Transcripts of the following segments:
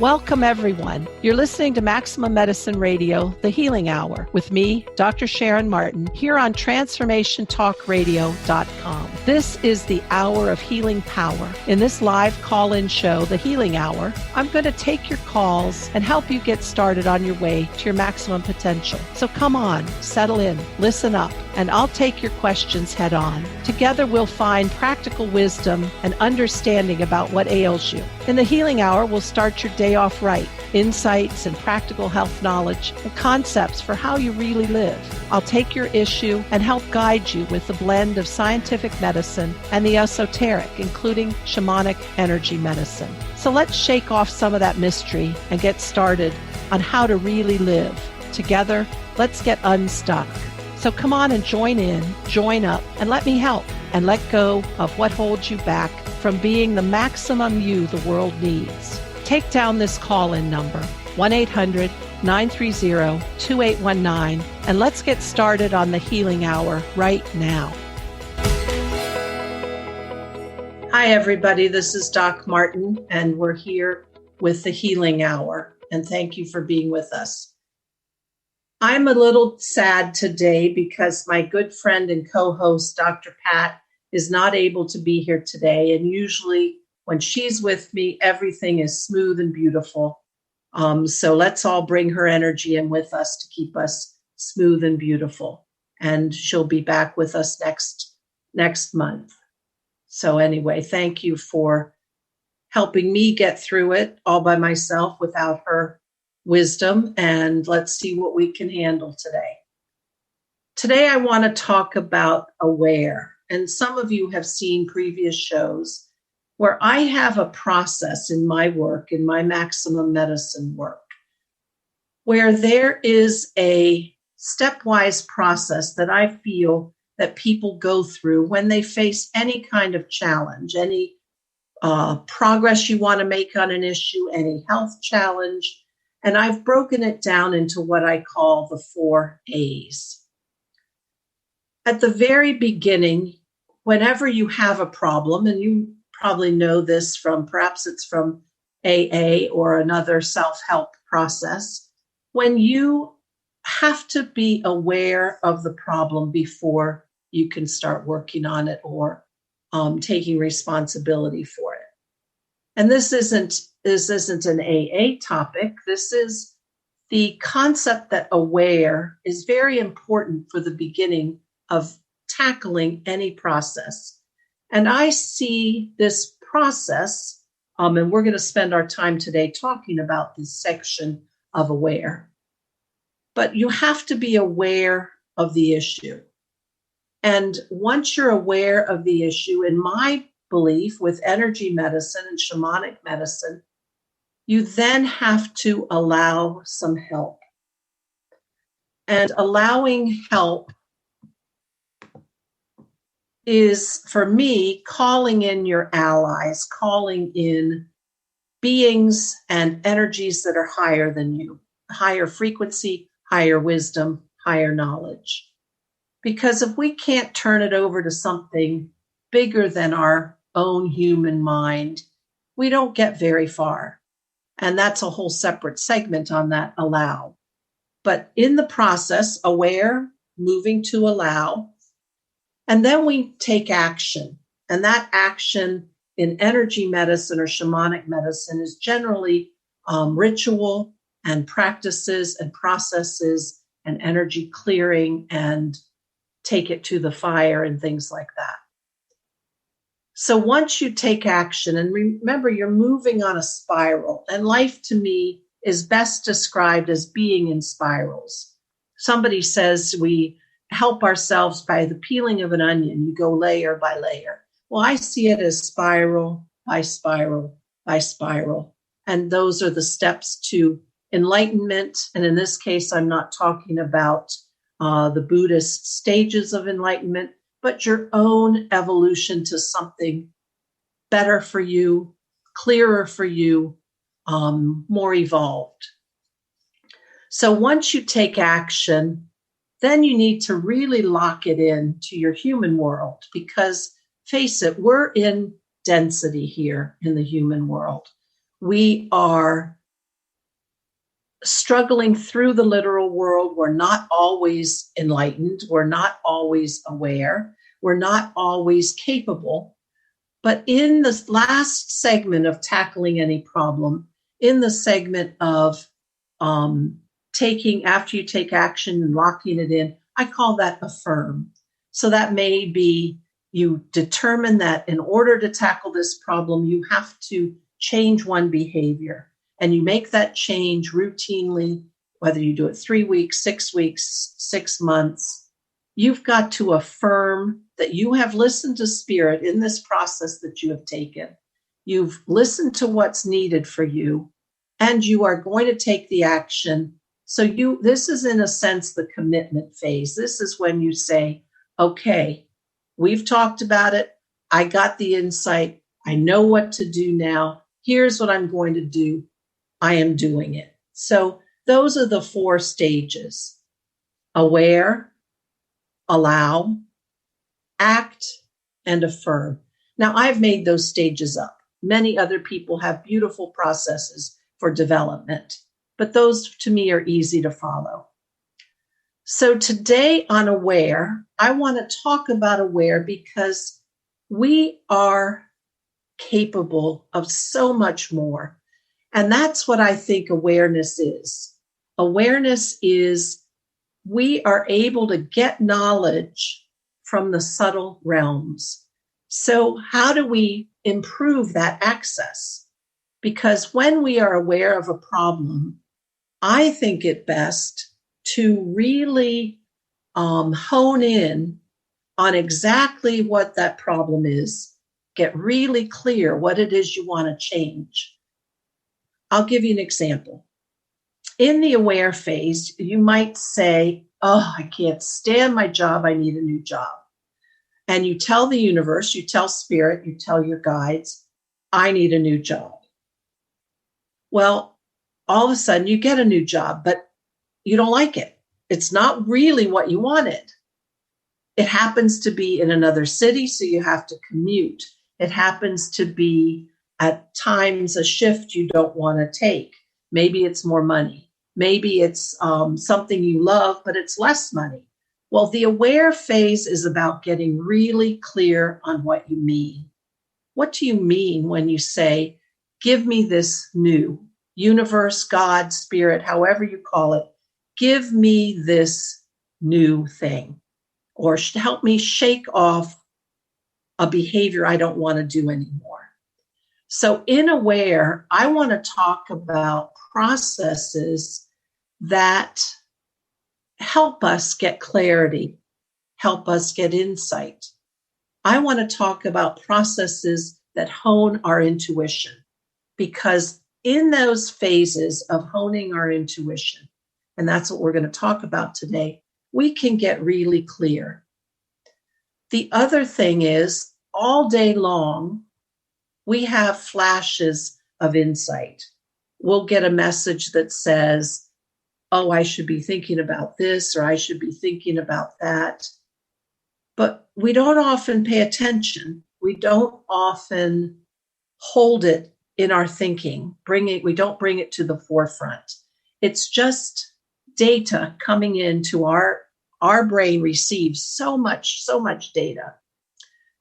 Welcome, everyone. You're listening to Maximum Medicine Radio, The Healing Hour, with me, Dr. Sharon Martin, here on TransformationTalkRadio.com. This is the hour of healing power. In this live call-in show, The Healing Hour, I'm going to take your calls and help you get started on your way to your maximum potential. So come on, settle in, listen up, and I'll take your questions head on. Together, we'll find practical wisdom and understanding about what ails you. In the Healing Hour, we'll start your day off right. Insights and practical health knowledge and concepts for how you really live. I'll take your issue and help guide you with the blend of scientific medicine and the esoteric, including shamanic energy medicine. So let's shake off some of that mystery and get started on how to really live. Together, let's get unstuck. So come on and join in, join up, and let me help, and let go of what holds you back from being the maximum you the world needs. Take down this call-in number, 1-800-930-2819, and let's get started on the Healing Hour right now. Hi, everybody. This is Doc Martin, and we're here with the Healing Hour, and thank you for being with us. I'm a little sad today because my good friend and co-host, Dr. Pat, is not able to be here today. And usually when she's with me, everything is smooth and beautiful. So let's all bring her energy in with us to keep us smooth and beautiful. And she'll be back with us next month. So anyway, thank you for helping me get through it all by myself without her wisdom, and let's see what we can handle today. Today, I want to talk about aware. And some of you have seen previous shows where I have a process in my work, in my maximum medicine work, where there is a stepwise process that I feel that people go through when they face any kind of challenge, any progress you want to make on an issue, any health challenge. And I've broken it down into what I call the 4 A's. At the very beginning, whenever you have a problem, and you probably know this from, perhaps it's from AA or another self-help process, when you have to be aware of the problem before you can start working on it or taking responsibility for it. And this isn't an AA topic. This is the concept that aware is very important for the beginning of tackling any process. And I see this process, and we're going to spend our time today talking about this section of aware. But you have to be aware of the issue. And once you're aware of the issue, in my belief with energy medicine and shamanic medicine, you then have to allow some help. And allowing help is, for me, calling in your allies, calling in beings and energies that are higher than you, higher frequency, higher wisdom, higher knowledge. Because if we can't turn it over to something bigger than our own human mind, we don't get very far. And that's a whole separate segment on that allow. But in the process, aware, moving to allow, and then we take action. And that action in energy medicine or shamanic medicine is generally ritual and practices and processes and energy clearing and take it to the fire and things like that. So once you take action, and remember, you're moving on a spiral, and life to me is best described as being in spirals. Somebody says we help ourselves by the peeling of an onion. You go layer by layer. Well, I see it as spiral by spiral by spiral. And those are the steps to enlightenment. And in this case, I'm not talking about the Buddhist stages of enlightenment, but your own evolution to something better for you, clearer for you, more evolved. So once you take action, then you need to really lock it in to your human world, because face it, we're in density here in the human world. We are struggling through the literal world. We're not always enlightened. We're not always aware. We're not always capable. But in this last segment of tackling any problem, in the segment of taking, after you take action and locking it in, I call that affirm. So that may be you determine that in order to tackle this problem, you have to change one behavior. And you make that change routinely, whether you do it 3 weeks, 6 weeks, 6 months. You've got to affirm that you have listened to Spirit in this process that you have taken. You've listened to what's needed for you, and you are going to take the action. So this is in a sense the commitment phase. This is when you say, okay, we've talked about it. I got the insight. I know what to do now. Here's what I'm going to do. I am doing it. So those are the 4 stages: aware, allow, act, and affirm. Now, I've made those stages up. Many other people have beautiful processes for development, but those to me are easy to follow. So today on aware, I want to talk about aware because we are capable of so much more. And that's what I think awareness is. Awareness is we are able to get knowledge from the subtle realms. So how do we improve that access? Because when we are aware of a problem, I think it best to really hone in on exactly what that problem is, get really clear what it is you want to change. I'll give you an example. In the aware phase, you might say, oh, I can't stand my job. I need a new job. And you tell the universe, you tell Spirit, you tell your guides, I need a new job. Well, all of a sudden you get a new job, but you don't like it. It's not really what you wanted. It happens to be in another city, so you have to commute. It happens to be at times a shift you don't want to take. Maybe it's more money. Maybe it's something you love, but it's less money. Well, the aware phase is about getting really clear on what you mean. What do you mean when you say, give me this new? Universe, God, Spirit, however you call it, give me this new thing, or help me shake off a behavior I don't want to do anymore. So in aware, I want to talk about processes that help us get clarity, help us get insight. I want to talk about processes that hone our intuition, because in those phases of honing our intuition, and that's what we're going to talk about today, we can get really clear. The other thing is, all day long, we have flashes of insight. We'll get a message that says, oh, I should be thinking about this, or I should be thinking about that. But we don't often pay attention. We don't often hold it in our thinking. We don't bring it to the forefront. It's just data coming into our brain receives so much data.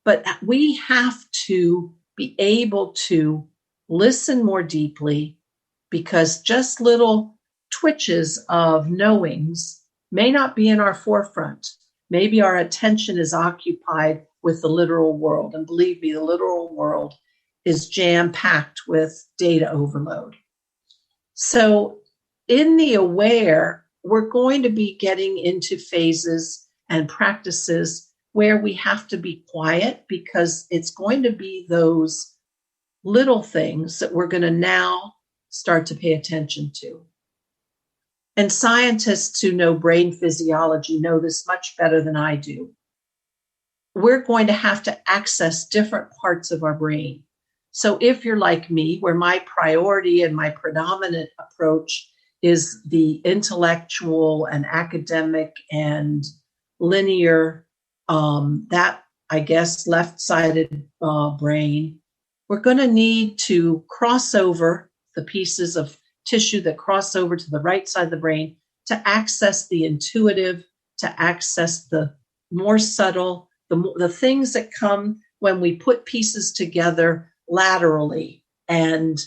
But we have to be able to listen more deeply, because just little twitches of knowings may not be in our forefront. Maybe our attention is occupied with the literal world. And believe me, the literal world is jam-packed with data overload. So in the aware, we're going to be getting into phases and practices where we have to be quiet, because it's going to be those little things that we're going to now start to pay attention to. And scientists who know brain physiology know this much better than I do. We're going to have to access different parts of our brain. So if you're like me, where my priority and my predominant approach is the intellectual and academic and linear, that, I guess, left-sided brain, we're going to need to cross over the pieces of tissue that cross over to the right side of the brain to access the intuitive, to access the more subtle, the things that come when we put pieces together laterally and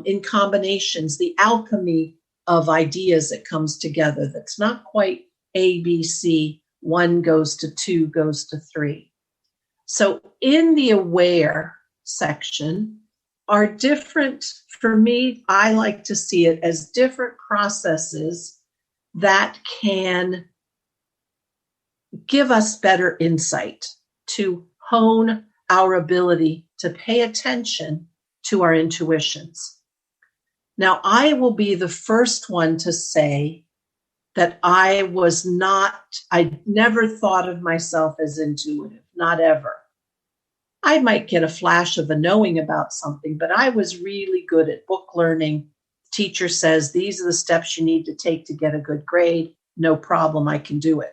in combinations, the alchemy of ideas that comes together that's not quite A, B, C, 1 goes to 2, goes to 3. So in the aware section are different, for me, I like to see it as different processes that can give us better insight to hone our ability to pay attention to our intuitions. Now, I will be the first one to say that I never thought of myself as intuitive, not ever. I might get a flash of a knowing about something, but I was really good at book learning. Teacher says, these are the steps you need to take to get a good grade. No problem, I can do it.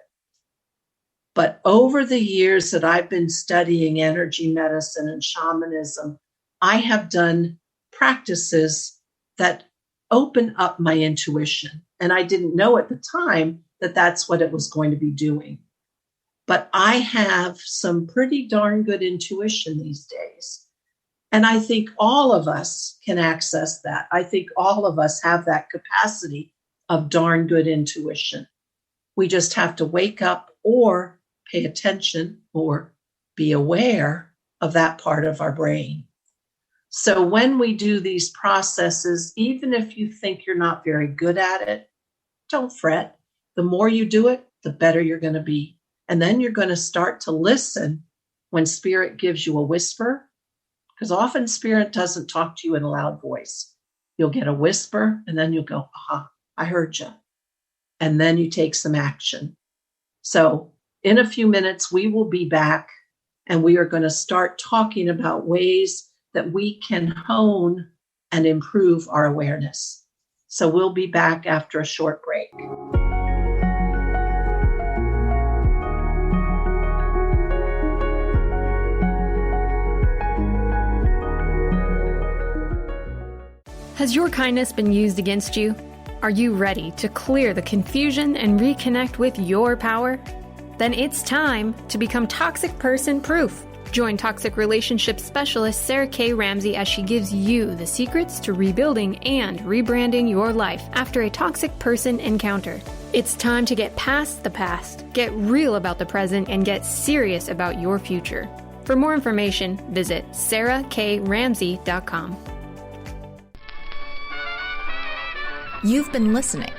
But over the years that I've been studying energy medicine and shamanism, I have done practices that open up my intuition. And I didn't know at the time that that's what it was going to be doing. But I have some pretty darn good intuition these days. And I think all of us can access that. I think all of us have that capacity of darn good intuition. We just have to wake up or pay attention or be aware of that part of our brain. So when we do these processes, even if you think you're not very good at it, don't fret. The more you do it, the better you're going to be. And then you're going to start to listen when spirit gives you a whisper, because often spirit doesn't talk to you in a loud voice. You'll get a whisper and then you'll go, aha, I heard you. And then you take some action. So in a few minutes, we will be back and we are going to start talking about ways that we can hone and improve our awareness. So we'll be back after a short break. Has your kindness been used against you? Are you ready to clear the confusion and reconnect with your power? Then it's time to become toxic person proof. Join toxic relationship specialist Sarah K. Ramsey as she gives you the secrets to rebuilding and rebranding your life after a toxic person encounter. It's time to get past the past, get real about the present, and get serious about your future. For more information, visit sarahkramsey.com. You've been listening,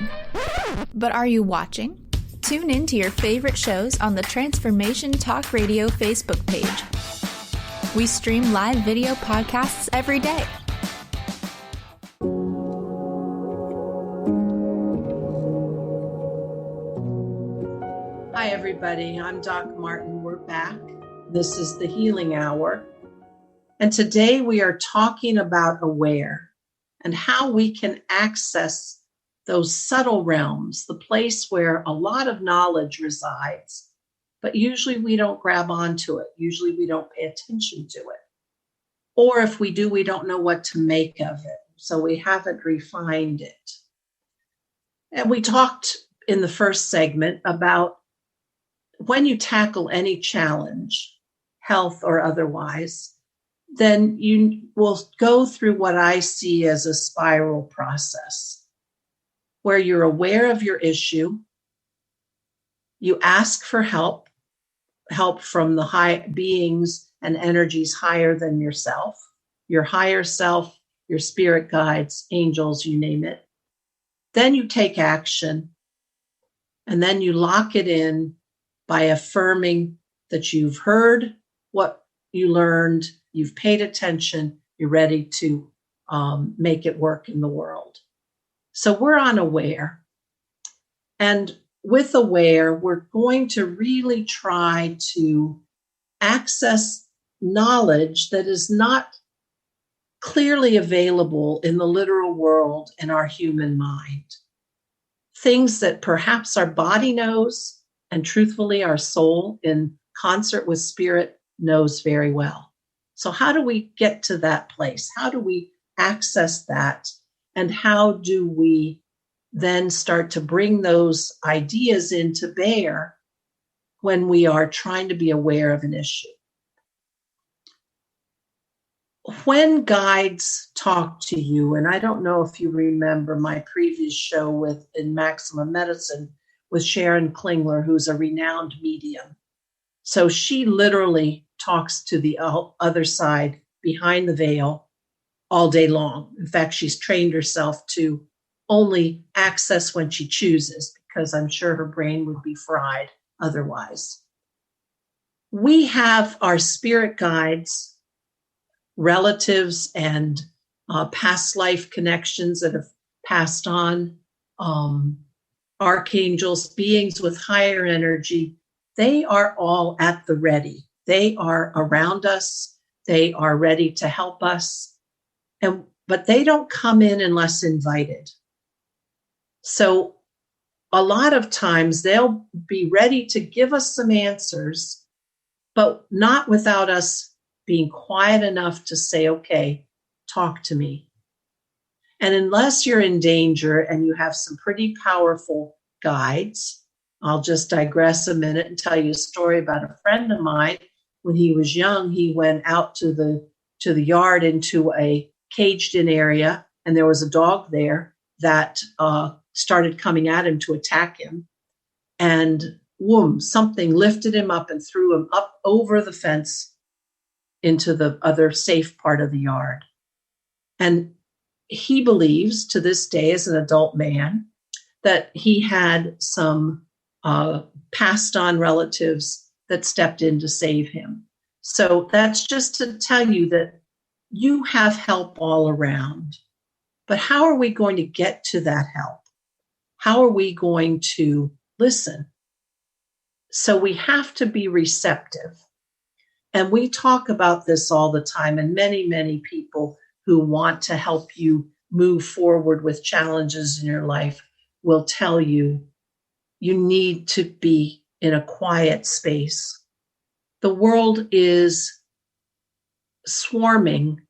but are you watching? Tune in to your favorite shows on the Transformation Talk Radio Facebook page. We stream live video podcasts every day. Hi, everybody. I'm Doc Martin. We're back. This is the Healing Hour. And today we are talking about aware and how we can access those subtle realms, the place where a lot of knowledge resides, but usually we don't grab onto it. Usually we don't pay attention to it. Or if we do, we don't know what to make of it. So we haven't refined it. And we talked in the first segment about when you tackle any challenge, health or otherwise, then you will go through what I see as a spiral process where you're aware of your issue, you ask for help from the high beings and energies higher than yourself, your higher self, your spirit guides, angels, you name it. Then you take action, and then you lock it in by affirming that you've heard what you learned, you've paid attention, you're ready to make it work in the world. So we're on aware. And with aware, we're going to really try to access knowledge that is not clearly available in the literal world in our human mind. Things that perhaps our body knows, and truthfully, our soul in concert with spirit knows very well. So how do we get to that place? How do we access that And how do we then start to bring those ideas into bear when we are trying to be aware of an issue? When guides talk to you, and I don't know if you remember my previous show in Maximum Medicine with Sharon Klingler, who's a renowned medium. So she literally talks to the other side behind the veil all day long. In fact, she's trained herself to only access when she chooses, because I'm sure her brain would be fried otherwise. We have our spirit guides, relatives, and past life connections that have passed on, archangels, beings with higher energy. They are all at the ready. They are around us. They are ready to help us. But they don't come in unless invited. So a lot of times they'll be ready to give us some answers, but not without us being quiet enough to say, okay, talk to me. And unless you're in danger and you have some pretty powerful guides, I'll just digress a minute and tell you a story about a friend of mine. When he was young, he went out to the yard into a caged-in area, and there was a dog there that started coming at him to attack him. And whoom, something lifted him up and threw him up over the fence into the other safe part of the yard. And he believes to this day, as an adult man, that he had some passed on relatives that stepped in to save him. So that's just to tell you that you have help all around. But how are we going to get to that help? How are we going to listen? So we have to be receptive. And we talk about this all the time, and many, many people who want to help you move forward with challenges in your life will tell you, you need to be in a quiet space. The world is swarming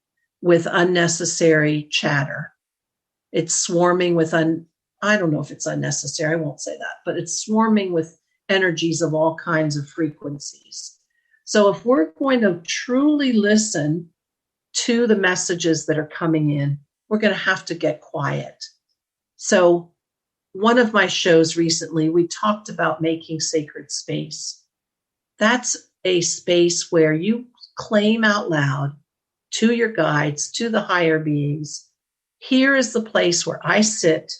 with unnecessary chatter. It's swarming with, I don't know if it's unnecessary, I won't say that, but it's swarming with energies of all kinds of frequencies. So if we're going to truly listen to the messages that are coming in, we're going to have to get quiet. So one of my shows recently, we talked about making sacred space. That's a space where you claim out loud to your guides, to the higher beings, here is the place where I sit,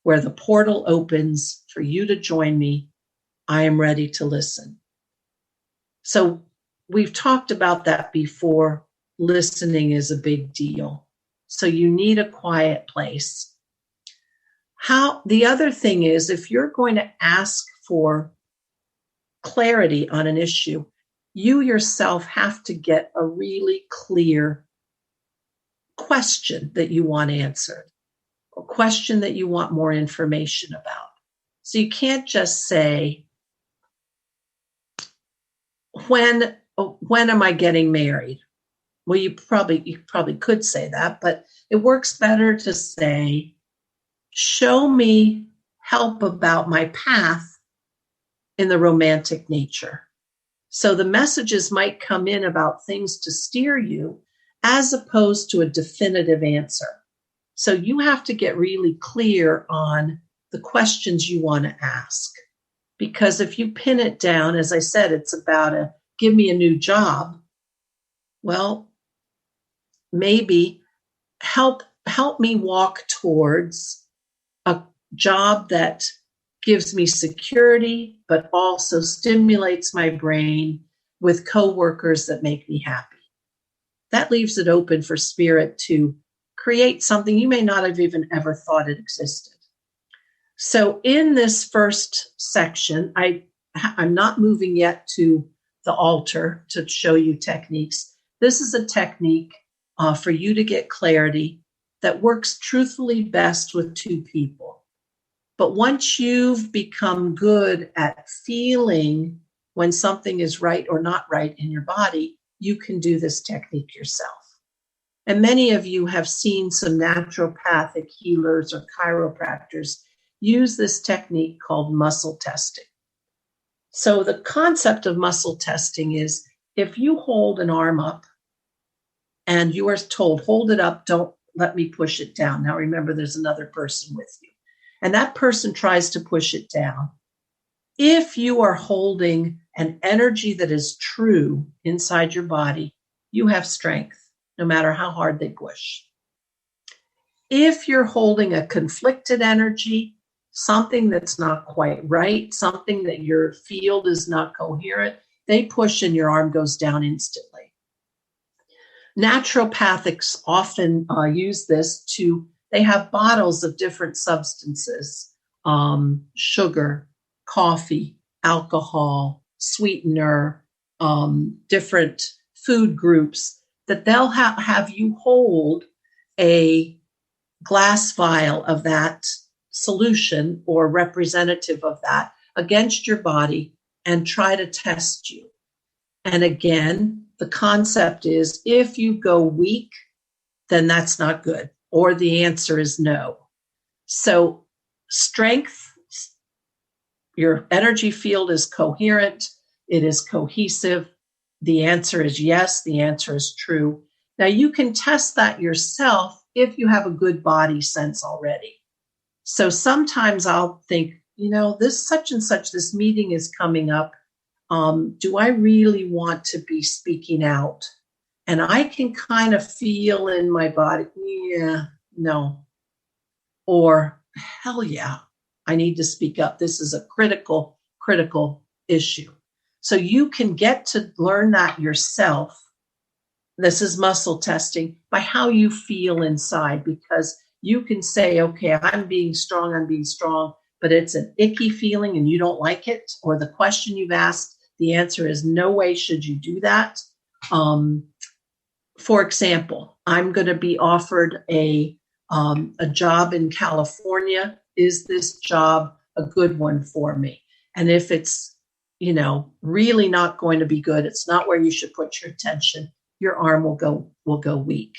where the portal opens for you to join me. I am ready to listen. So we've talked about that before. Listening is a big deal. So you need a quiet place. The other thing is, if you're going to ask for clarity on an issue, you yourself have to get a really clear question that you want answered, a question that you want more information about. So you can't just say, when am I getting married? Well, you probably could say that, but it works better to say, show me help about my path in the romantic nature. So the messages might come in about things to steer you as opposed to a definitive answer. So you have to get really clear on the questions you want to ask. Because if you pin it down, as I said, it's about give me a new job. Well, maybe help me walk towards a job that gives me security, but also stimulates my brain with coworkers that make me happy. That leaves it open for spirit to create something you may not have even ever thought it existed. So in this first section, I'm not moving yet to the altar to show you techniques. This is a technique for you to get clarity that works truthfully best with two people. But once you've become good at feeling when something is right or not right in your body, you can do this technique yourself. And many of you have seen some naturopathic healers or chiropractors use this technique called muscle testing. So the concept of muscle testing is if you hold an arm up and you are told, hold it up, don't let me push it down. Now remember, there's another person with you. And that person tries to push it down. If you are holding an energy that is true inside your body, you have strength, no matter how hard they push. If you're holding a conflicted energy, something that's not quite right, something that your field is not coherent, they push and your arm goes down instantly. Naturopathics often use this they have bottles of different substances, sugar, coffee, alcohol, sweetener, different food groups that they'll have you hold a glass vial of that solution or representative of that against your body and try to test you. And again, the concept is if you go weak, then that's not good, or the answer is no. So strength, your energy field is coherent, it is cohesive. The answer is yes, the answer is true. Now you can test that yourself if you have a good body sense already. So sometimes I'll think, this such and such, this meeting is coming up. Do I really want to be speaking out? And I can kind of feel in my body, yeah, no. Or, hell yeah, I need to speak up. This is a critical issue. So you can get to learn that yourself. This is muscle testing by how you feel inside, because you can say, okay, I'm being strong, but it's an icky feeling and you don't like it, or the question you've asked, the answer is no way should you do that. For example, I'm going to be offered a job in California. Is this job a good one for me? And if it's, really not going to be good, it's not where you should put your attention, your arm will go weak.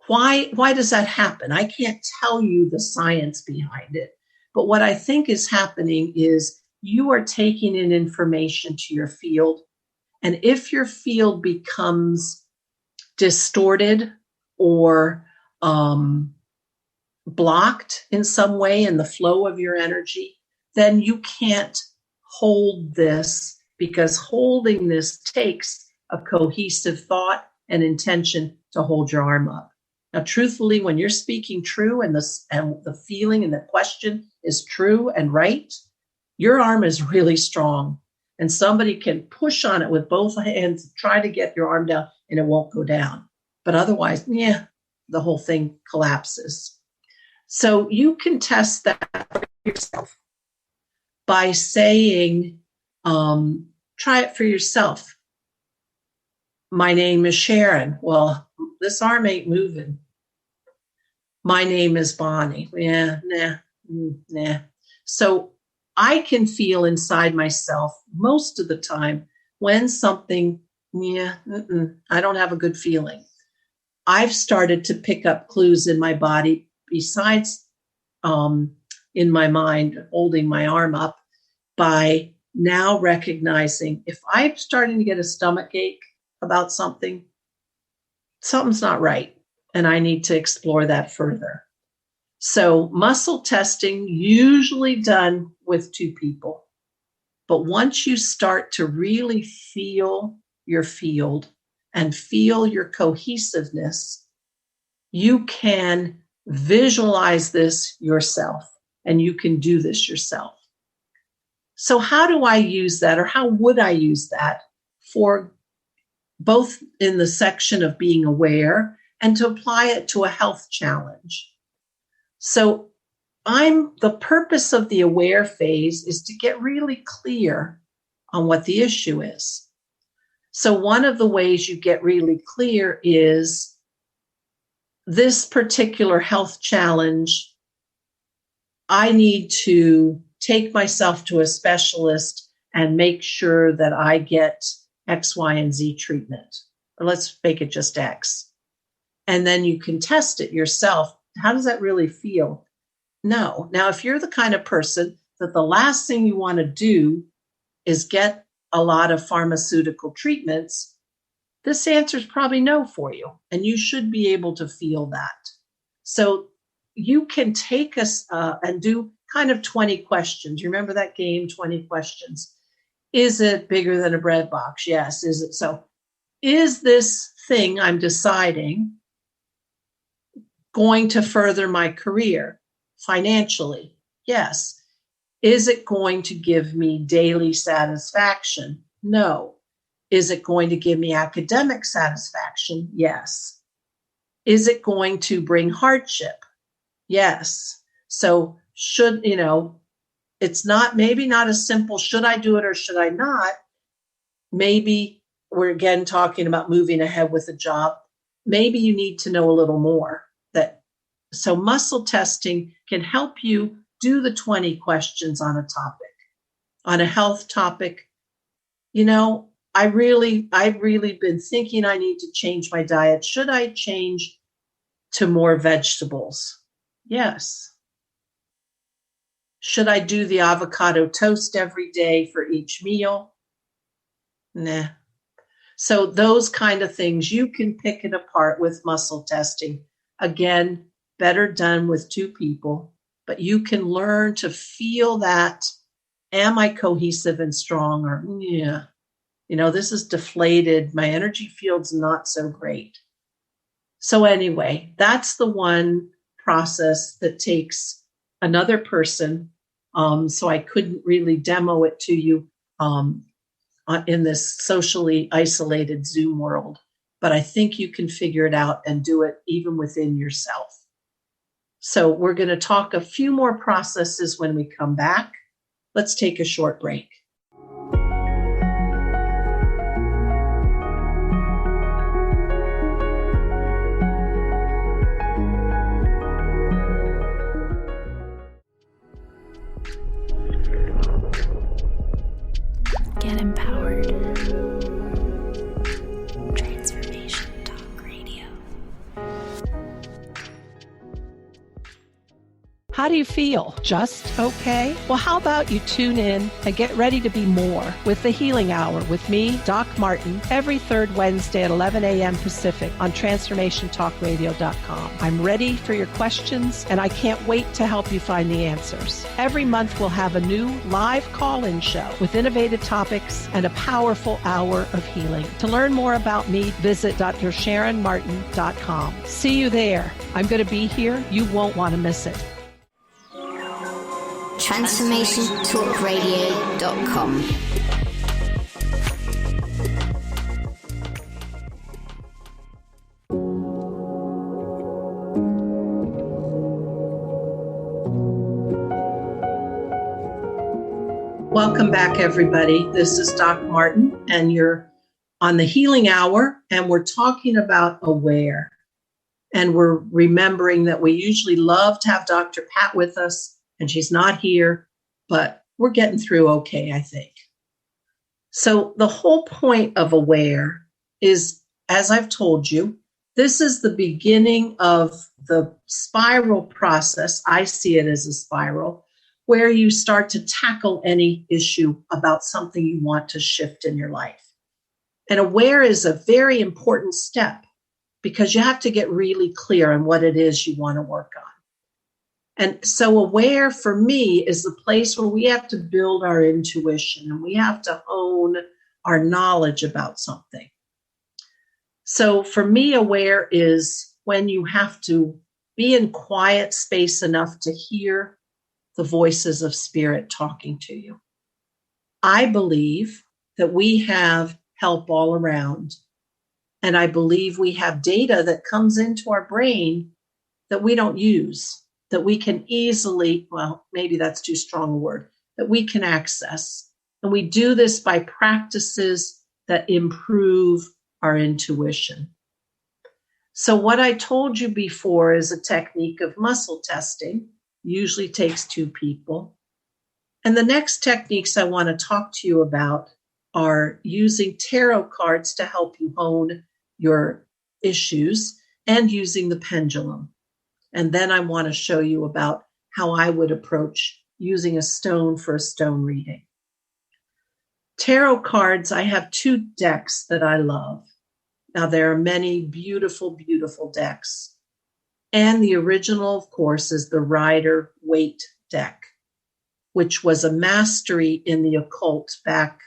Why does that happen? I can't tell you the science behind it, but what I think is happening is you are taking in information to your field. And if your field becomes distorted or blocked in some way in the flow of your energy, then you can't hold this, because holding this takes a cohesive thought and intention to hold your arm up. Now, truthfully, when you're speaking true and the feeling and the question is true and right, your arm is really strong. And somebody can push on it with both hands, try to get your arm down, and it won't go down. But otherwise, the whole thing collapses. So you can test that for yourself by saying, try it for yourself. My name is Sharon. Well, this arm ain't moving. My name is Bonnie. Nah. So I can feel inside myself most of the time when something, I don't have a good feeling. I've started to pick up clues in my body besides in my mind, holding my arm up, by now recognizing if I'm starting to get a stomach ache about something's not right, and I need to explore that further. So muscle testing, usually done with two people. But once you start to really feel your field and feel your cohesiveness, you can visualize this yourself, and you can do this yourself. So how do I use that, or how would I use that for both in the section of being aware and to apply it to a health challenge? So the purpose of the aware phase is to get really clear on what the issue is. So one of the ways you get really clear is this particular health challenge, I need to take myself to a specialist and make sure that I get X, Y, and Z treatment. Or let's make it just X. and then you can test it yourself. How does that really feel? No. Now, if you're the kind of person that the last thing you want to do is get a lot of pharmaceutical treatments, this answer is probably no for you, and you should be able to feel that. So you can take us and do kind of 20 questions. You remember that game, 20 questions? Is it bigger than a bread box? Yes. Is it so? Is this thing I'm deciding going to further my career financially? Yes. Is it going to give me daily satisfaction? No. Is it going to give me academic satisfaction? Yes. Is it going to bring hardship? Yes. So it's maybe not a simple, should I do it or should I not? Maybe we're again talking about moving ahead with a job. Maybe you need to know a little more. So muscle testing can help you do the 20 questions on a topic, on a health topic. I've really been thinking I need to change my diet. Should I change to more vegetables? Yes. Should I do the avocado toast every day for each meal? Nah. So those kind of things, you can pick it apart with muscle testing. Again, better done with two people, but you can learn to feel that. Am I cohesive and strong? Or, this is deflated. My energy field's not so great. So anyway, that's the one process that takes another person. So I couldn't really demo it to you in this socially isolated Zoom world, but I think you can figure it out and do it even within yourself. So we're going to talk a few more processes when we come back. Let's take a short break. Get empowered. Transformation Talk Radio. How do you feel? Just okay? Well, how about you tune in and get ready to be more with the Healing Hour with me, Doc Martin, every third Wednesday at 11 a.m. Pacific on TransformationTalkRadio.com. I'm ready for your questions, and I can't wait to help you find the answers. Every month, we'll have a new live call-in show with innovative topics and a powerful hour of healing. To learn more about me, visit drsharonmartin.com. See you there. I'm going to be here. You won't want to miss it. TransformationTalkRadio.com. Welcome back, everybody. This is Doc Martin, and you're on the Healing Hour, and we're talking about aware. And we're remembering that we usually love to have Dr. Pat with us, and she's not here, but we're getting through okay, I think. So the whole point of aware is, as I've told you, this is the beginning of the spiral process. I see it as a spiral where you start to tackle any issue about something you want to shift in your life. And aware is a very important step because you have to get really clear on what it is you want to work on. And so aware for me is the place where we have to build our intuition and we have to hone our knowledge about something. So for me, aware is when you have to be in quiet space enough to hear the voices of spirit talking to you. I believe that we have help all around. And I believe we have data that comes into our brain that we don't use, that we can easily, well, maybe that's too strong a word, that we can access. And we do this by practices that improve our intuition. So what I told you before is a technique of muscle testing, usually takes two people. And the next techniques I want to talk to you about are using tarot cards to help you hone your issues and using the pendulum. And then I want to show you about how I would approach using a stone for a stone reading. Tarot cards, I have 2 decks that I love. Now, there are many beautiful, beautiful decks. And the original, of course, is the Rider-Waite deck, which was a mastery in the occult back,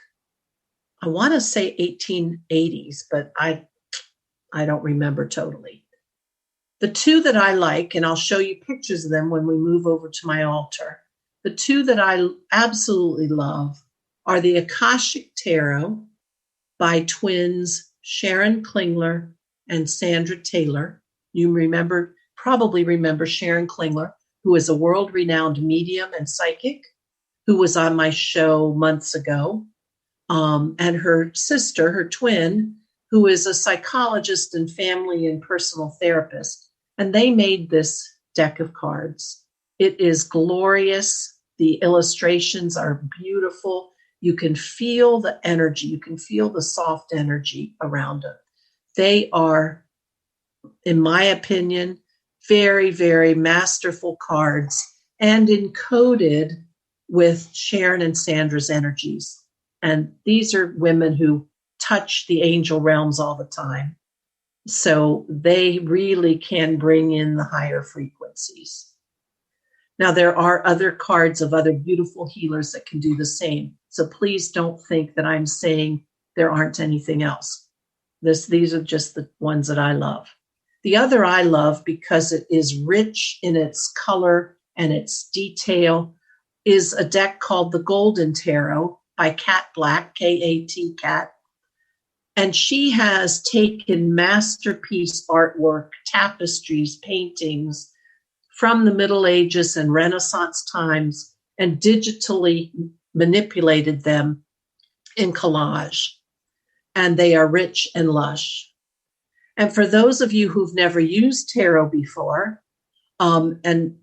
I want to say 1880s, but I don't remember totally. The 2 that I like, and I'll show you pictures of them when we move over to my altar, the 2 that I absolutely love are the Akashic Tarot by twins Sharon Klingler and Sandra Taylor. You probably remember Sharon Klingler, who is a world-renowned medium and psychic, who was on my show months ago, and her sister, her twin, who is a psychologist and family and personal therapist. And they made this deck of cards. It is glorious. The illustrations are beautiful. You can feel the energy. You can feel the soft energy around them. They are, in my opinion, very, very masterful cards and encoded with Sharon and Sandra's energies. And these are women who touch the angel realms all the time. So they really can bring in the higher frequencies. Now, there are other cards of other beautiful healers that can do the same. So please don't think that I'm saying there aren't anything else. These are just the ones that I love. The other I love, because it is rich in its color and its detail, is a deck called the Golden Tarot by Kat Black, K-A-T, Kat. And she has taken masterpiece artwork, tapestries, paintings from the Middle Ages and Renaissance times and digitally manipulated them in collage. And they are rich and lush. And for those of you who've never used tarot before, and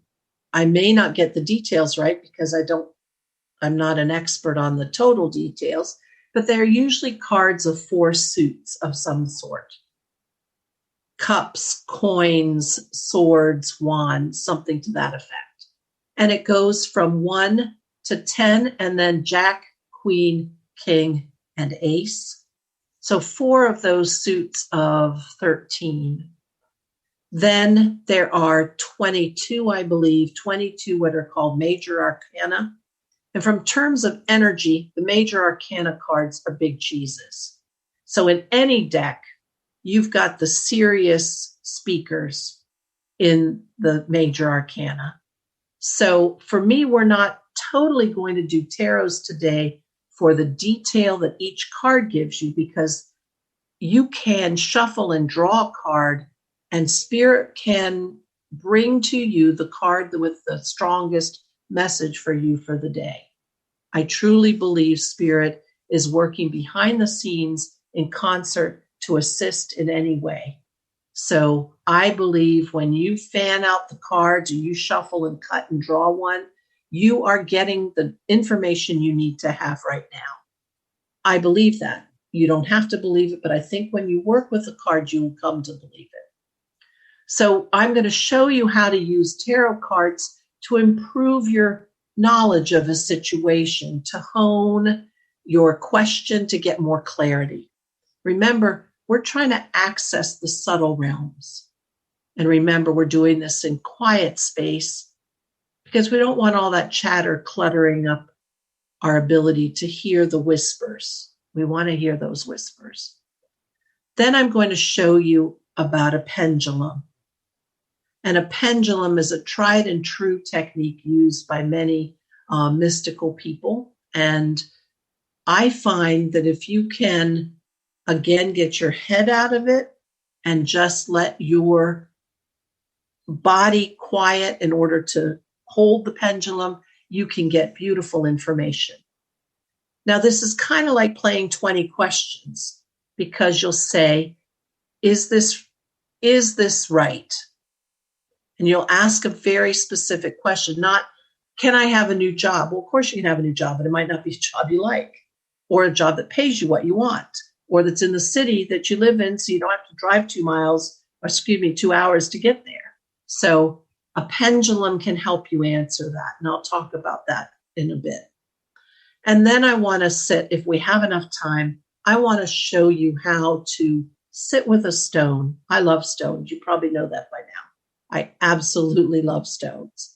I may not get the details right because I'm not an expert on the total details, but they're usually cards of 4 suits of some sort. Cups, coins, swords, wands, something to that effect. And it goes from 1 to 10, and then Jack, Queen, King, and Ace. So 4 of those suits of 13. Then there are 22, I believe, 22 what are called major arcana. And from terms of energy, the major arcana cards are big cheeses. So in any deck, you've got the serious speakers in the major arcana. So for me, we're not totally going to do tarots today for the detail that each card gives you, because you can shuffle and draw a card, and Spirit can bring to you the card with the strongest message for you for the day. I truly believe Spirit is working behind the scenes in concert to assist in any way. So I believe when you fan out the cards or you shuffle and cut and draw one, you are getting the information you need to have right now. I believe that. You don't have to believe it, but I think when you work with the card, you will come to believe it. So I'm going to show you how to use tarot cards to improve your knowledge of a situation, to hone your question, to get more clarity. Remember, we're trying to access the subtle realms. And remember, we're doing this in quiet space because we don't want all that chatter cluttering up our ability to hear the whispers. We want to hear those whispers. Then I'm going to show you about a pendulum. And a pendulum is a tried and true technique used by many mystical people. And I find that if you can, again, get your head out of it and just let your body quiet in order to hold the pendulum, you can get beautiful information. Now, this is kind of like playing 20 questions, because you'll say, is this right? And you'll ask a very specific question, not, can I have a new job? Well, of course you can have a new job, but it might not be a job you like, or a job that pays you what you want, or that's in the city that you live in so you don't have to drive 2 miles 2 hours to get there. So a pendulum can help you answer that. And I'll talk about that in a bit. And then I want to sit, if we have enough time, I want to show you how to sit with a stone. I love stones. You probably know that by now. I absolutely love stones.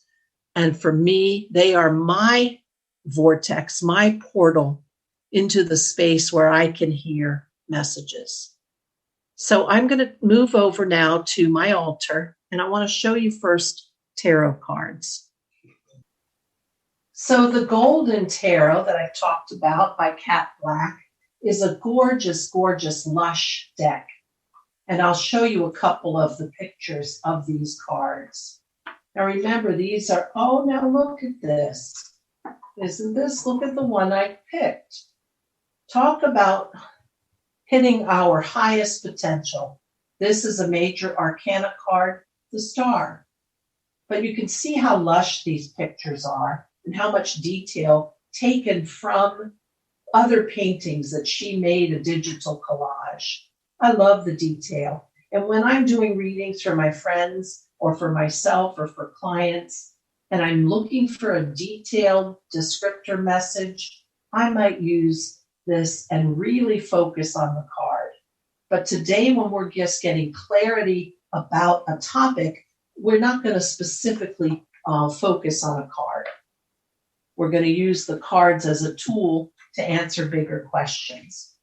And for me, they are my vortex, my portal into the space where I can hear messages. So I'm going to move over now to my altar, and I want to show you first tarot cards. So the Golden Tarot that I talked about by Cat Black is a gorgeous, gorgeous, lush deck. And I'll show you a couple of the pictures of these cards. Now remember, these are, oh, now look at this. Isn't this? Look at the one I picked. Talk about hitting our highest potential. This is a major arcana card, the Star. But you can see how lush these pictures are and how much detail taken from other paintings that she made a digital collage. I love the detail. And when I'm doing readings for my friends or for myself or for clients, and I'm looking for a detailed descriptor message, I might use this and really focus on the card. But today, when we're just getting clarity about a topic, we're not going to specifically focus on a card. We're going to use the cards as a tool to answer bigger questions.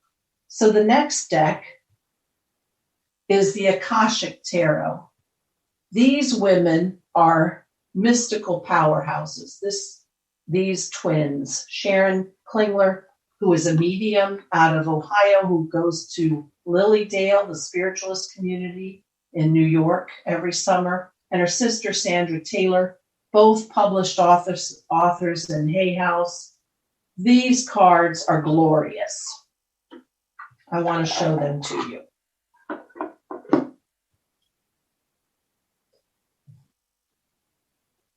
So the next deck is the Akashic Tarot. These women are mystical powerhouses. These twins, Sharon Klingler, who is a medium out of Ohio, who goes to Lilydale, the spiritualist community in New York, every summer, and her sister Sandra Taylor, both published authors in Hay House. These cards are glorious. I want to show them to you.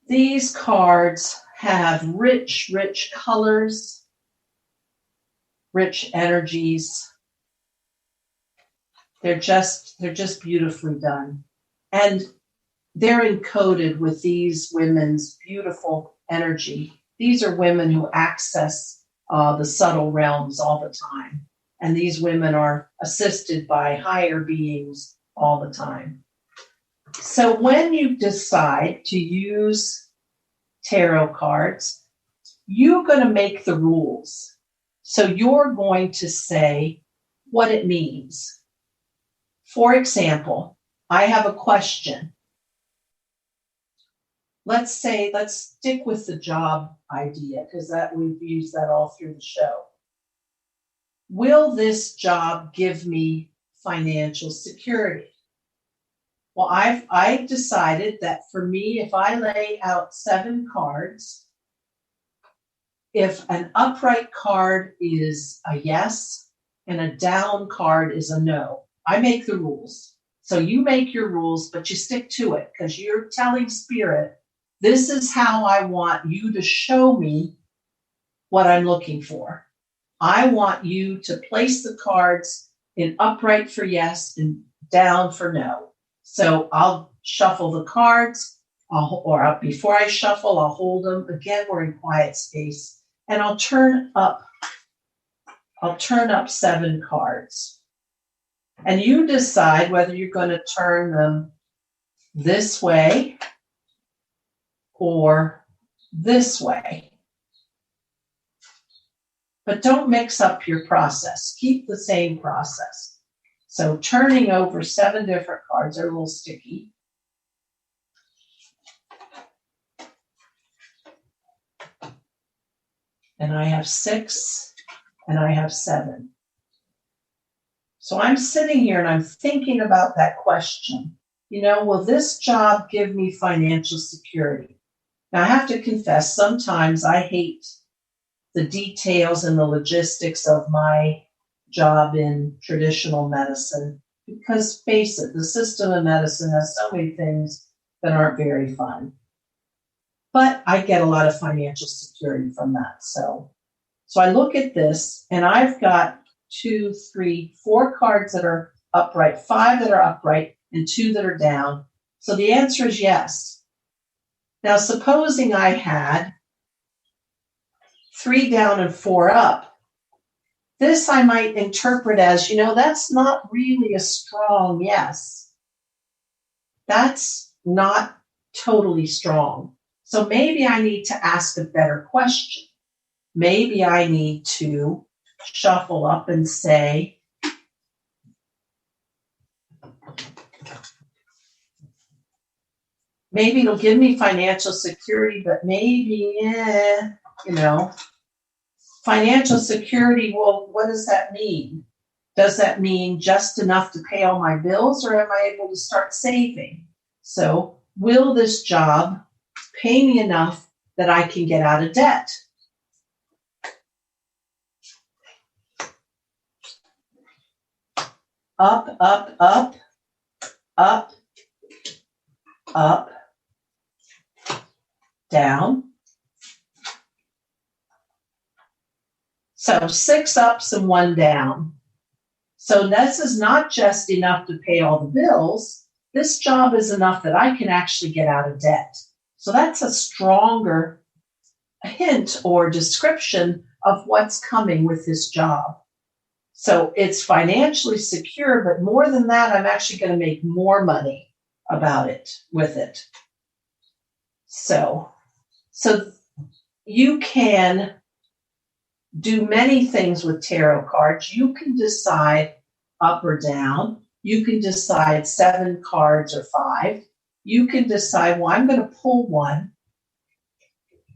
These cards have rich, rich colors, rich energies. They're just beautifully done. And they're encoded with these women's beautiful energy. These are women who access the subtle realms all the time. And these women are assisted by higher beings all the time. So when you decide to use tarot cards, you're going to make the rules. So you're going to say what it means. For example, I have a question. Let's stick with the job idea, because that we've used that all through the show. Will this job give me financial security? Well, I've decided that for me, if I lay out 7 cards, if an upright card is a yes and a down card is a no, I make the rules. So you make your rules, but you stick to it, because you're telling Spirit, this is how I want you to show me what I'm looking for. I want you to place the cards in upright for yes and down for no. So I'll shuffle the cards, before I shuffle, I'll hold them. Again, we're in quiet space. And I'll turn up 7 cards. And you decide whether you're going to turn them this way or this way. But don't mix up your process. Keep the same process. So turning over 7 different cards are a little sticky. And I have 6 and I have 7. So I'm sitting here and I'm thinking about that question. Will this job give me financial security? Now I have to confess, sometimes I hate the details and the logistics of my job in traditional medicine, because face it, the system of medicine has so many things that aren't very fun. But I get a lot of financial security from that. So I look at this and I've got 2, 3, 4 cards that are upright, 5 that are upright, and 2 that are down. So the answer is yes. Now, supposing I had 3 down and 4 up, this I might interpret as, that's not really a strong yes. That's not totally strong. So maybe I need to ask a better question. Maybe I need to shuffle up and say, maybe it'll give me financial security, but maybe, financial security, well, what does that mean? Does that mean just enough to pay all my bills, or am I able to start saving? So will this job pay me enough that I can get out of debt? Up, up, up, up, up, down. So 6 ups and 1 down. So this is not just enough to pay all the bills. This job is enough that I can actually get out of debt. So that's a stronger hint or description of what's coming with this job. So it's financially secure, but more than that, I'm actually going to make more money with it. So you can do many things with tarot cards. You can decide up or down. You can decide 7 cards or 5. You can decide, well, I'm going to pull one.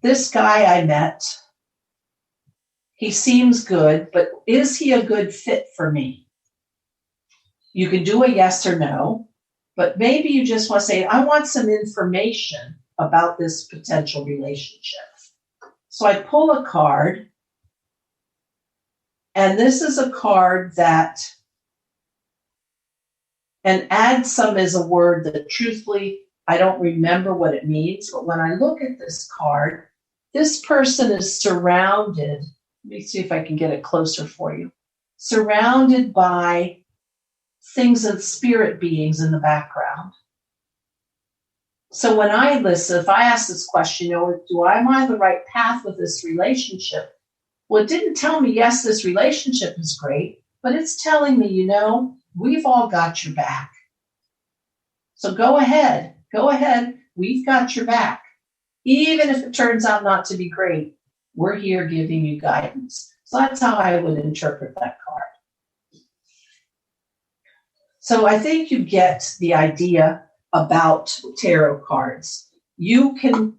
This guy I met, he seems good, but is he a good fit for me? You can do a yes or no, but maybe you just want to say, I want some information about this potential relationship. So I pull a card, and this is a card that, and add some is a word that truthfully, I don't remember what it means, but when I look at this card, this person is surrounded. Let me see if I can get it closer for you. Surrounded by things and spirit beings in the background. So when I listen, if I ask this question, am I on the right path with this relationship? Well, it didn't tell me, yes, this relationship is great, but it's telling me, we've all got your back. So go ahead, we've got your back. Even if it turns out not to be great, we're here giving you guidance. So that's how I would interpret that card. So I think you get the idea about tarot cards. You can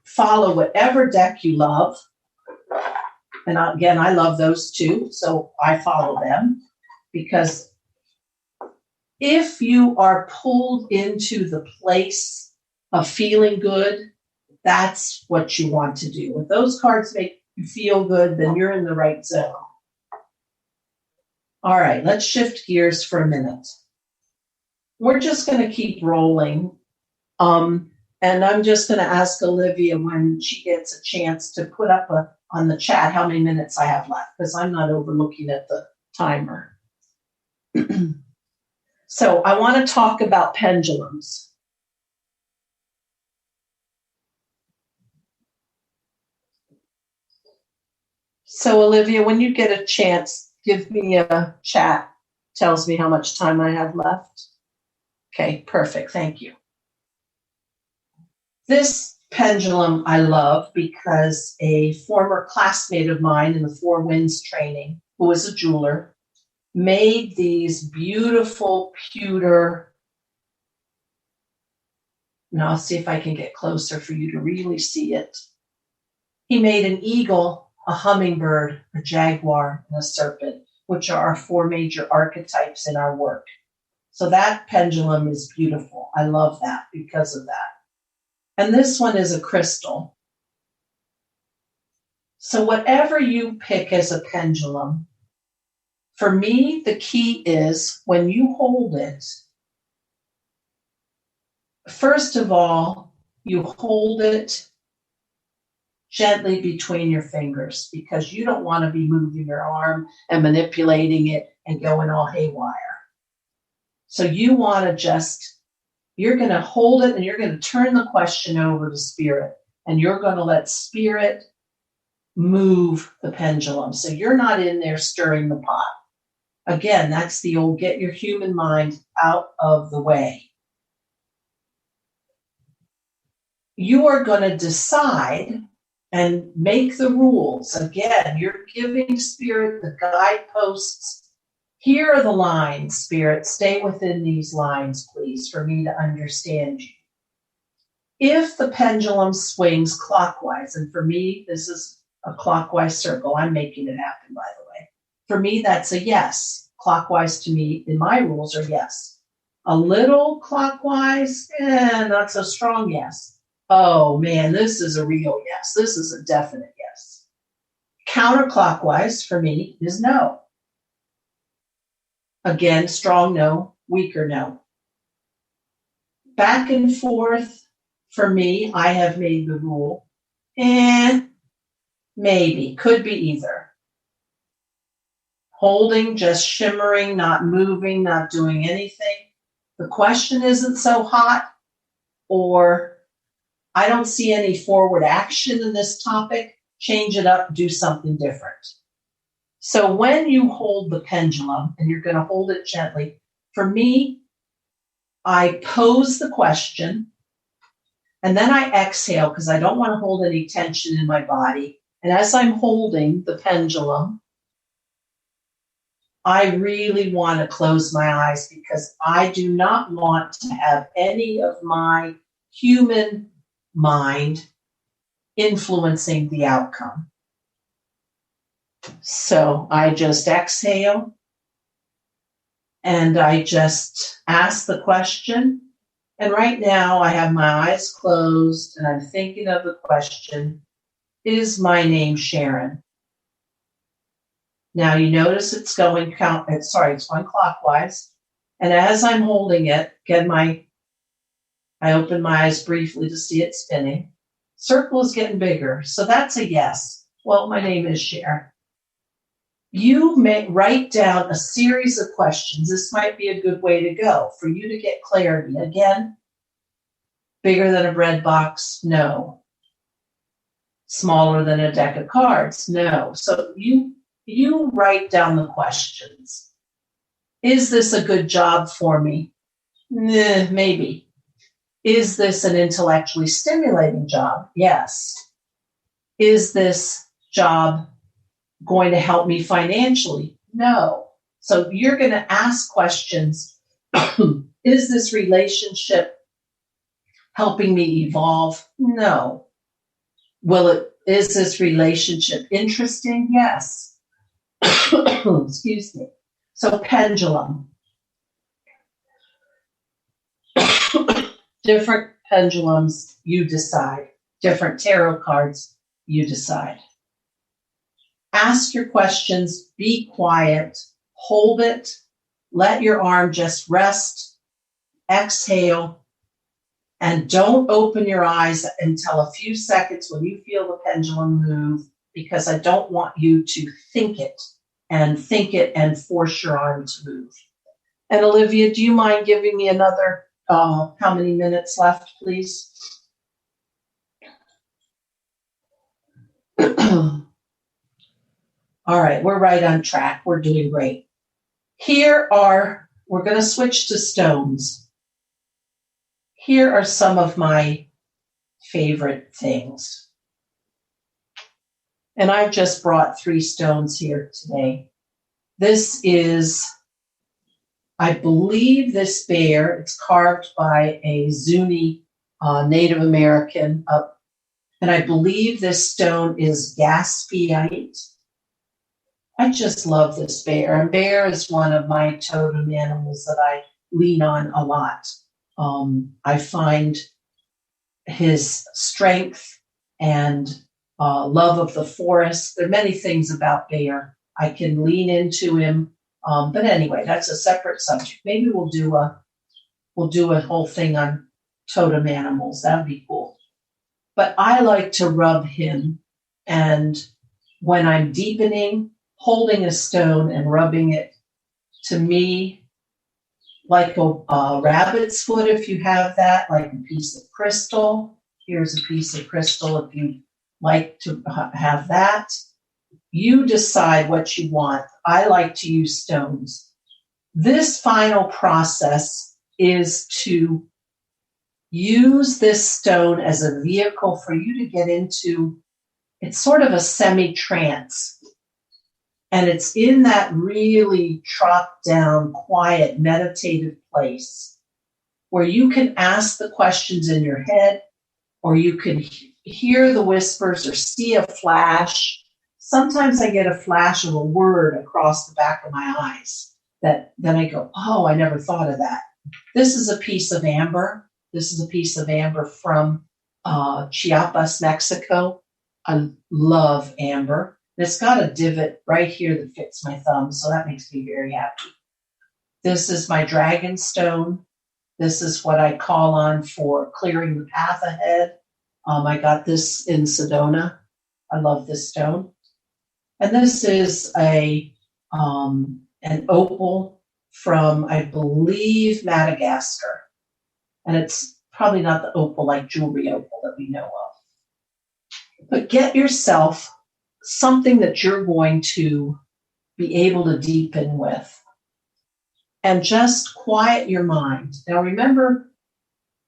follow whatever deck you love. And again, I love those too, so I follow them. Because if you are pulled into the place of feeling good, that's what you want to do. If those cards make you feel good, then you're in the right zone. All right, let's shift gears for a minute. We're just going to keep rolling. And I'm just going to ask Olivia when she gets a chance to put up on the chat how many minutes I have left, because I'm not overlooking at the timer. So I want to talk about pendulums. So Olivia, when you get a chance, give me a chat. Tells me how much time I have left. Okay, perfect. Thank you. This pendulum I love because a former classmate of mine in the Four Winds training, who was a jeweler, made these beautiful pewter. Now I'll see if I can get closer for you to really see it. He made an eagle, a hummingbird, a jaguar, and a serpent, which are our 4 major archetypes in our work. So that pendulum is beautiful. I love that because of that. And this one is a crystal. So whatever you pick as a pendulum, for me, the key is when you hold it, first of all, you hold it gently between your fingers because you don't want to be moving your arm and manipulating it and going all haywire. So you want to you're going to hold it and you're going to turn the question over to spirit, and you're going to let spirit move the pendulum. So you're not in there stirring the pot. Again, that's the old get your human mind out of the way. You are going to decide and make the rules. Again, you're giving spirit the guideposts. Here are the lines, spirit. Stay within these lines, please, for me to understand you. If the pendulum swings clockwise, and for me, this is a clockwise circle. I'm making it happen, by the way. For me, that's a yes. Clockwise to me, in my rules, are yes. A little clockwise, not so strong yes. Oh man, this is a real yes. This is a definite yes. Counterclockwise for me is no. Again, strong no, weaker no. Back and forth for me, I have made the rule. Maybe, could be either. Holding, just shimmering, not moving, not doing anything. The question isn't so hot, or I don't see any forward action in this topic. Change it up, do something different. So when you hold the pendulum, and you're going to hold it gently, for me, I pose the question, and then I exhale because I don't want to hold any tension in my body. And as I'm holding the pendulum, I really want to close my eyes because I do not want to have any of my human mind influencing the outcome. So I just exhale and I just ask the question. And right now I have my eyes closed and I'm thinking of the question, is my name Sharon? Now you notice it's going clockwise. And as I'm holding it, again, I open my eyes briefly to see it spinning. Circle is getting bigger. So that's a yes. Well, my name is Sharon. You may write down a series of questions. This might be a good way to go for you to get clarity. Again, bigger than a bread box? No. Smaller than a deck of cards? No. So you write down the questions. Is this a good job for me? Maybe. Is this an intellectually stimulating job? Yes. Is this job going to help me financially? No. So you're going to ask questions. Is this relationship helping me evolve? No. Is this relationship interesting? Yes. Excuse me. So pendulum. Different pendulums, you decide. Different tarot cards, you decide. Ask your questions, be quiet, hold it, let your arm just rest, exhale, and don't open your eyes until a few seconds when you feel the pendulum move, because I don't want you to think it and force your arm to move. And Olivia, do you mind giving me another how many minutes left, please? All right, we're right on track. We're doing great. We're going to switch to stones. Here are some of my favorite things. And I've just brought 3 stones here today. This is, I believe this bear, it's carved by a Zuni Native American, and I believe this stone is gaspiite. I just love this bear. And bear is one of my totem animals that I lean on a lot. I find his strength and love of the forest. There are many things about bear. I can lean into him. But anyway, that's a separate subject. Maybe we'll do a whole thing on totem animals. That would be cool. But I like to rub him. And when I'm deepening, holding a stone and rubbing it, to me, like a rabbit's foot if you have that, like a piece of crystal. Here's a piece of crystal if you like to have that. You decide what you want. I like to use stones. This final process is to use this stone as a vehicle for you to get into, it's sort of a semi-trance. And it's in that really dropped down, quiet, meditative place where you can ask the questions in your head, or you can hear the whispers or see a flash. Sometimes I get a flash of a word across the back of my eyes that then I go, oh, I never thought of that. This is a piece of amber. This is a piece of amber from Chiapas, Mexico. I love amber. It's got a divot right here that fits my thumb, so that makes me very happy. This is my dragon stone. This is what I call on for clearing the path ahead. I got this in Sedona. I love this stone. And this is an opal from, I believe, Madagascar. And it's probably not the opal like jewelry opal that we know of. But get yourself something that you're going to be able to deepen with. And just quiet your mind. Now remember,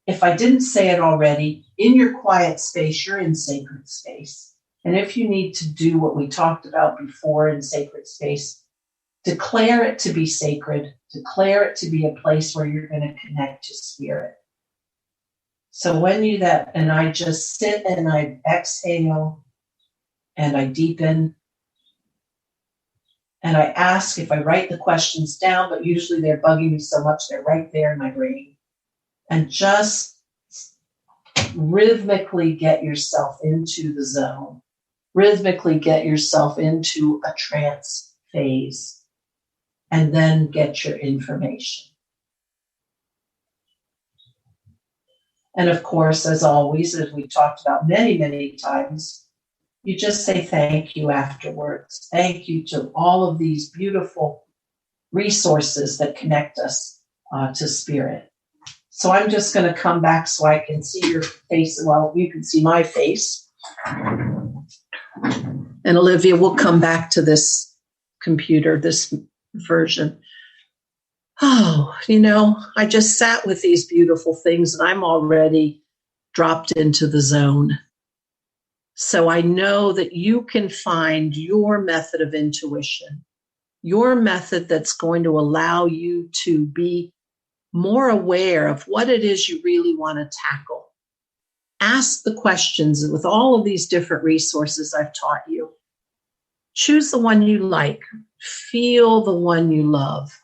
if I didn't say it already, in your quiet space, you're in sacred space. And if you need to do what we talked about before in sacred space, declare it to be sacred, declare it to be a place where you're going to connect to spirit. So when you that, and I just sit and I exhale and I deepen and I ask if I write the questions down, but usually they're bugging me so much, they're right there in my brain. And just rhythmically get yourself into the zone. Rhythmically get yourself into a trance phase. And then get your information. And of course, as always, as we talked about many, many times, you just say thank you afterwards. Thank you to all of these beautiful resources that connect us to spirit. So I'm just going to come back so I can see your face. Well, you can see my face. And Olivia will come back to this computer, this version. Oh, I just sat with these beautiful things and I'm already dropped into the zone. So I know that you can find your method of intuition, your method that's going to allow you to be more aware of what it is you really want to tackle. Ask the questions with all of these different resources I've taught you. Choose the one you like. Feel the one you love.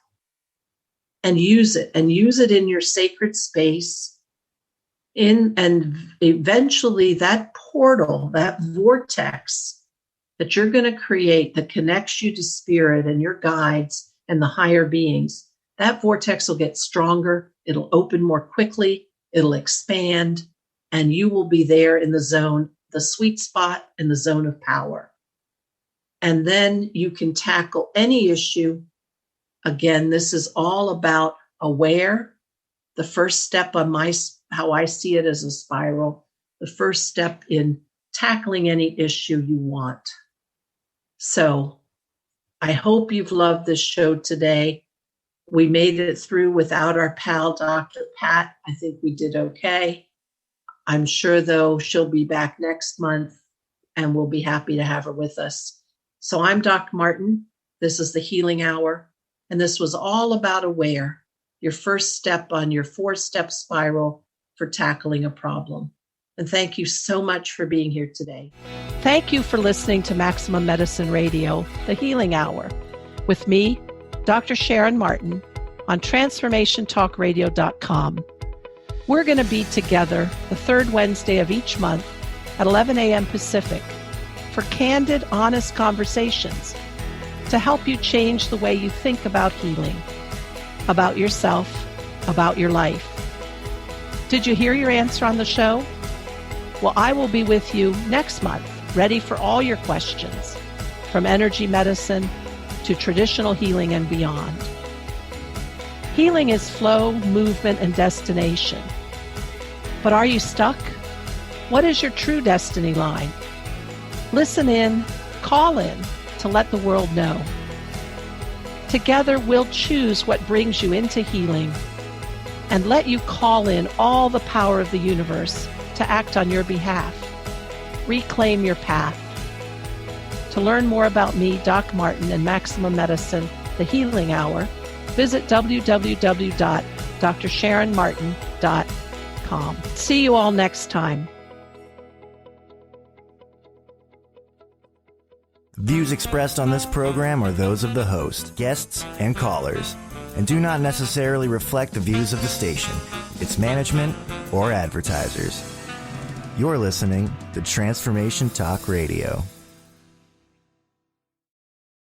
And use it. And use it in your sacred space. And eventually that portal, that vortex that you're going to create that connects you to spirit and your guides and the higher beings, that vortex will get stronger. It'll open more quickly. It'll expand. And you will be there in the zone, the sweet spot in the zone of power. And then you can tackle any issue. Again, this is all about aware. The first step on how I see it as a spiral, the first step in tackling any issue you want. So I hope you've loved this show today. We made it through without our pal, Dr. Pat. I think we did okay. I'm sure, though, she'll be back next month and we'll be happy to have her with us. So I'm Doc Martin. This is the Healing Hour. And this was all about aware, your first step on your 4-step spiral for tackling a problem. And thank you so much for being here today. Thank you for listening to Maximum Medicine Radio, the Healing Hour, with me, Dr. Sharon Martin, on TransformationTalkRadio.com. We're going to be together the third Wednesday of each month at 11 a.m. Pacific for candid, honest conversations to help you change the way you think about healing, about yourself, about your life. Did you hear your answer on the show? Well, I will be with you next month, ready for all your questions, from energy medicine to traditional healing and beyond. Healing is flow, movement, and destination. But are you stuck? What is your true destiny line? Listen in, call in to let the world know. Together, we'll choose what brings you into healing and let you call in all the power of the universe to act on your behalf. Reclaim your path. To learn more about me, Doc Martin, and Maximum Medicine, The Healing Hour, visit www.drsharonmartin.com. See you all next time. Views expressed on this program are those of the host, guests, and callers, and do not necessarily reflect the views of the station, its management, or advertisers. You're listening to Transformation Talk Radio.